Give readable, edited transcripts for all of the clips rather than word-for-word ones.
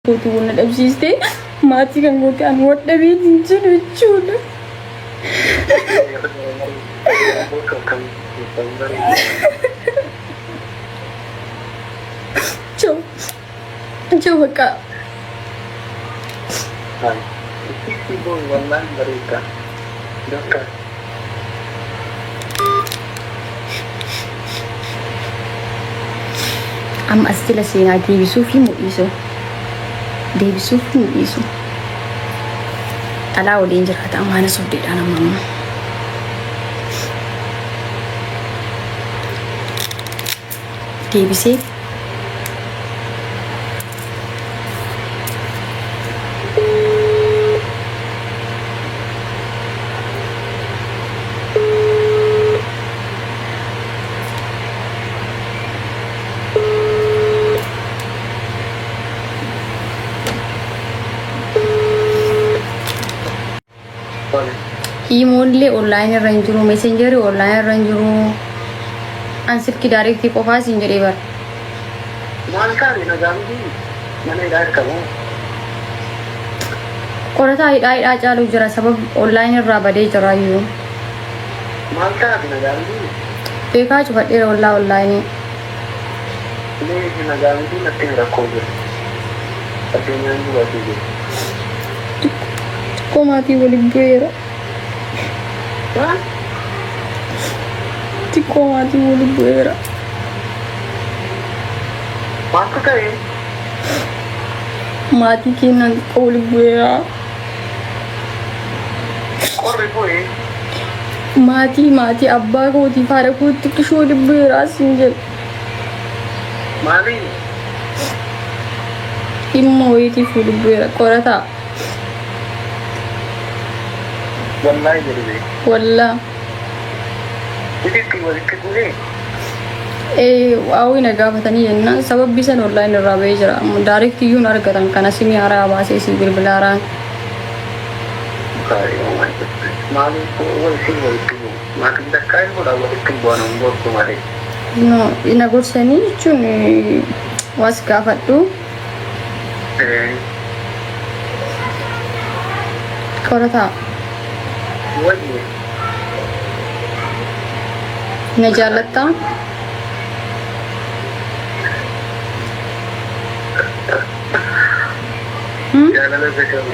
Gootu wanta dhabsiistee maatii kan goote an wadhabee jiru jechuudha. Coba baka. Amma asitila seenaa deebisuu fi mul'isu. Deebisuu fi mul'isu. Alaa waliin jiraata ammaana sobdeedhaan amma. Deebisee Imolle online irra jiru, messenger online irra jiru. Ansirki direct qofaa siin jedhee bar. Maal kaare nagaamti mana hidhaa qabu. Qorataa hidhaa caalu jira sabab online irraa badee jira iyyuu. Maal kaare nagaamti. Beekaa cufadheera online. Nee nagaamti natti rakkoo jira. Addunyaan duwwaati jira. Komaatii waliin bu'eera. Tikko maatii waliin bu'eera. Maaltu ta'e? Maatii keenan xiqqoo waliin bu'eera. Qorri bu'ee? Maatii abbaa kootii haadha kootii xiqqishoo waliin bu'eera siin jedhu. Maali? Dhimma wayiitiif waliin bu'eera. Qorataa. Wallahi jedhee. Wallaa. Itti walitti bu'ee? Waawii na gaafatanii jennaan sababbi san online irraa ba'ee jira. Direct iyyuun argatan kana simii haaraa baasee si bilbila haaraan. Maaliif walitti bu'u? Maatiin takkaa hin godhaa walitti bu'an hin gorsu malee. No, na gorsanii jechuun was gaafadhu. Qorataa. Wajji. Na jaalattaa? Jaalala beekamu.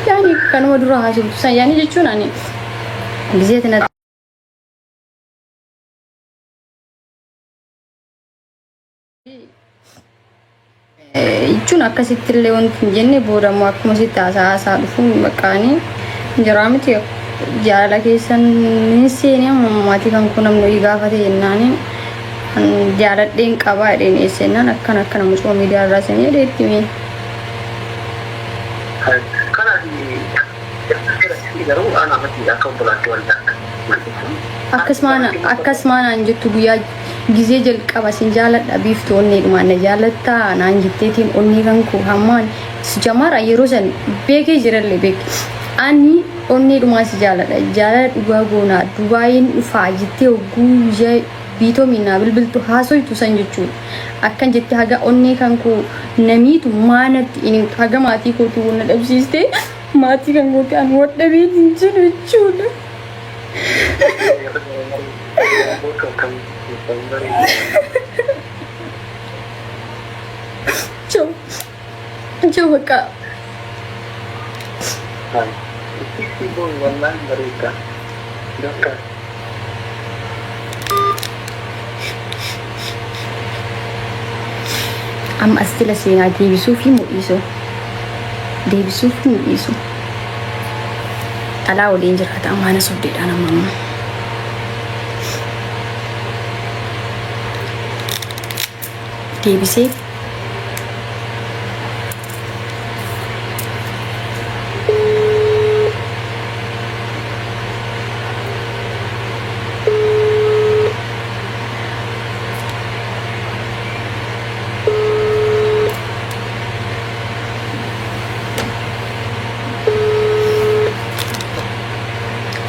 Yani kanuma dura haasoftu san yani jechuun ani gizeeti na jechuun akkasitti illee wanti hin jenne boodamoo akkuma sitti haasaa dhufuun maqaanii jiraa miti jaalala keessan hin seene maatii kan kun namni gaafate jennaani jaaladheen qabaa jedheen eessennaan akkana mucoo miidiyaa irraa sanii jedheetti mee. Akkasumaan jettu guyyaa gizee jalqaba sin jaaladha biiftuu onneedhumaan na jaalattaa naan jetteetiin onnee kan koo hammaan si jamaara yeroo san beekee jirallee beeke ani onneedhumaan si jaaladha jaalala dhugaa goonaa dubaayin dhufaa jettee hogguu biitoo minnaa bilbiltu haasoytu san jechuudha akkan jettee haga onnee kan koo namiitu maanatti inni haga maatii kootu wanta dhabsiistee maatii kan goote an wadhabee jiru jechuudha. Coba baka. Amma asitila seenaa deebisuu fi mul'isu. Deebisuu fi mul'isu. Alaa waliin jiraata ammaana sobdeedhaan amma. Deebisee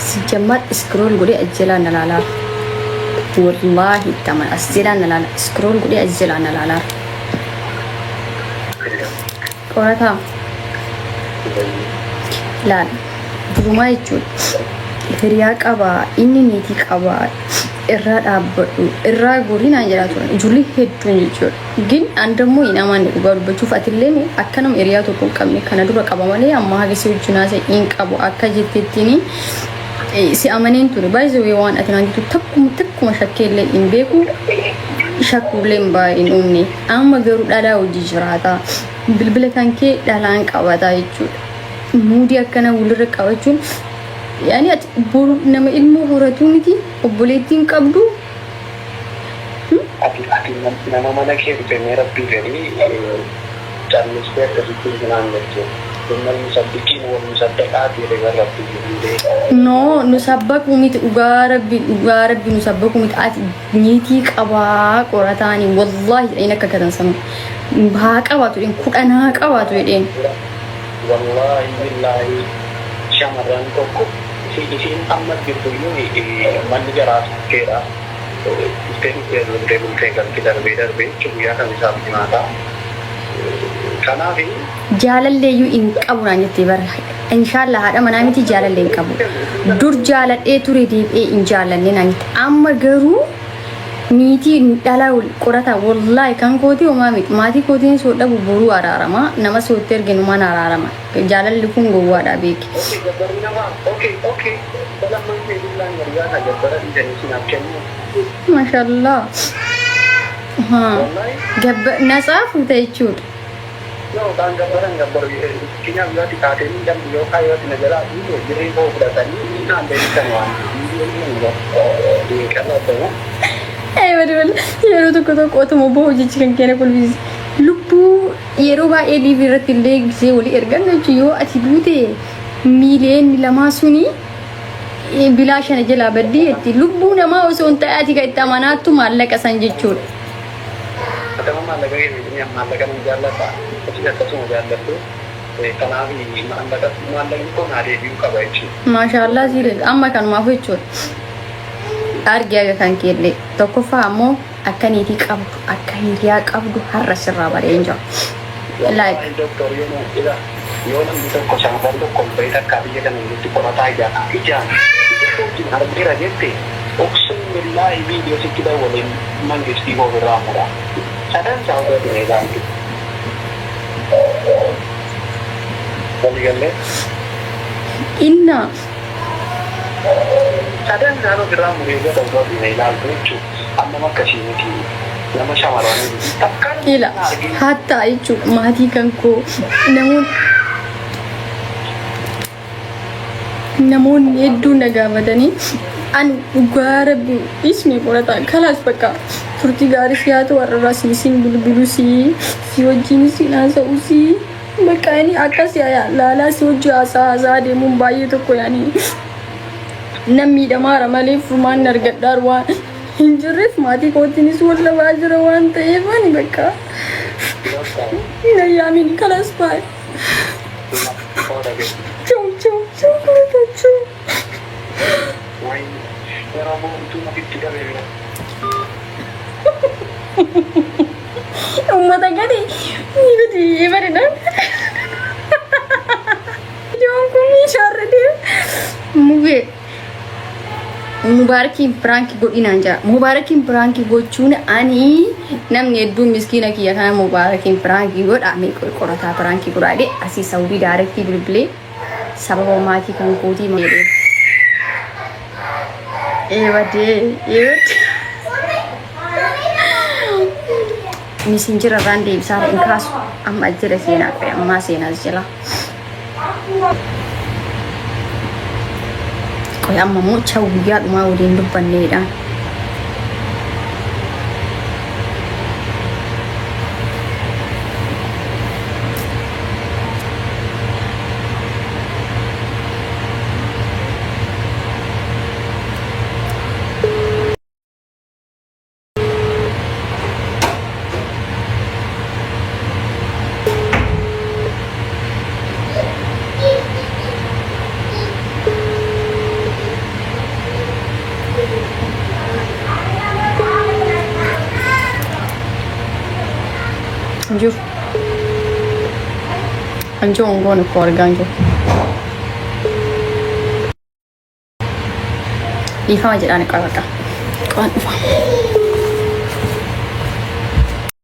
ሲጀመር ስክሮል ጉዴ እጅላ ነላላ والله تمام أسئلة نلا سكرول قولي أسئلة نلا qorataa laal durumaa jechuudha. Hiriyaa qabaa, inni niitii qabaa, irraa dhaabbadhu, irraa gorinaa jedhaa turan. Ijoollee hedduun jechuudha. Gin an dammoo hin amanne dhugaa dubbachuuf atilleen akka nama hiriyaa tokko hin qabne kana dura qaba malee amma hagasii wajjinaa isa hin qabu akka jettettiin si amaneen ture. Baay'ee waan ati naan jettu takkuma shakkeellee hin beeku. Shakkuullee hin baay'een uumne. Amma garuu dhalaa hojii jiraata. Bilbila kan kee dhalaan qabataa jechuudha. Muudii akkana walirra qabachuun yaani ati boru nama ilmoo horatu miti obboleettiin qabdu. Ati nama mana kee dhufee rabbii gadi caalmistee akkasitti hinaan jechuudha. Kunneen musabbiqiin wal musaddaqaa ta'e garabbii gadi. No, nusabbaquu miti dhugaa rabbi nusabbaquu miti ati niitii qabaa qorataanii wallaahi jedheen akka katansamu. Haa qabaatu jedheen kudhan haa qabaatu jedheen. Wallahi billahi shamarran tokko isiin amma jirtuyyuu manni jaraatu keedha. Dhuftee galti darbee jechuun guyyaa kan isaaf nyaataa. Kanaaf jaalalleeyyuu hin qabu naan jettee bara inshaallah haadha manaa miti jaalallee hin qabu. Dur jaaladhee ture deebi'ee hin jaalanne naan jette. Amma garuu niitii dhalaa qorataa wallaahi kan kootii homaa miti. Maatii kootiin soo dhabu boruu araarama. Nama sootti erginu mana araarama. Jaalalli kun gowwaadha beeki. Mashallah. Nasaa fuute jechuudha. No, kan gambar kini juga dikatain dan beliau kayu di negara itu jadi mau bertani ini nanti kan wan di kalau tu. Betul. Yeroo tokko otuma hojii kan keenya kulbis lubbuu yeroo baay'ee liivirrattillee gisee walii ergan yoo ati duute miiliyoonni lamaa suni bilaa shana jalaa baddii jetti lubbuu namaa osoo hin ta'e ati kan itti amanaattu maallaqa san jechuudha. Ada maallaqa ini yang maallaqa nu jaallata achi akkasuma jaallattu kanaaf maallaqni kun adeemuu qaba jechuudha. Maashaallah siire amma kanumaaf jechuudha. Argaa kan keellee tokkoffaa ammoo akka niitii qabdu akka hiriyaa qabdu har'a sirraa bareen jira. Like doktor yoo namni tokko shamarran tokko beektaa akka biyya kana irratti qorataa ijaan argira jette oksum billahi video sitti waliin mangistii hoorraa mura. Sadan saawwa dineegaanti. Wali galle inna sadan saawwa birraa muree gada dineegaanti jechuudha. Amma makkasii miti nama shamarran takkaan ila hatta jechuudha maatii kan koo namoonni hedduun na gaafatanii an dhugaa rabbi ismi qorata kalaas bakka turtii gaarii siyaatu warra siin bilbilu si wajjin si naasa'u si bakka inni akkas laalaa si hojii haasaa deemuun baay'ee tokko yaani nam miidhamaara malee furmaan argadhaar waan hin jirreef maatii kootiinis wal labaa jira waan ta'eef ani bakka nayyaamin kalaas baay'ee. Ciao, guarda. Era molto una piccola vera. Ummata gadi gadi bareeda. Joon kun sharrede. Mubarakin prank godhinaan jira. Mubarakin prank gochuun ani namni hedduun miskiina kiyya kana mubarakin prank godhame qorataa prank godhaadhe asii Saudi directly bilbilee sababa maatii kan kootii meedhe. Messenger irraan deebisaa hin kaasu amma jira seenaa qabe ammaa seenaas jira. Qoy amma moo chawu guyyaa dhumaa waliin dubbanneedha. Anjo ongoon ko arganjo. Ifama jedhani qabata. Qaan dhufa.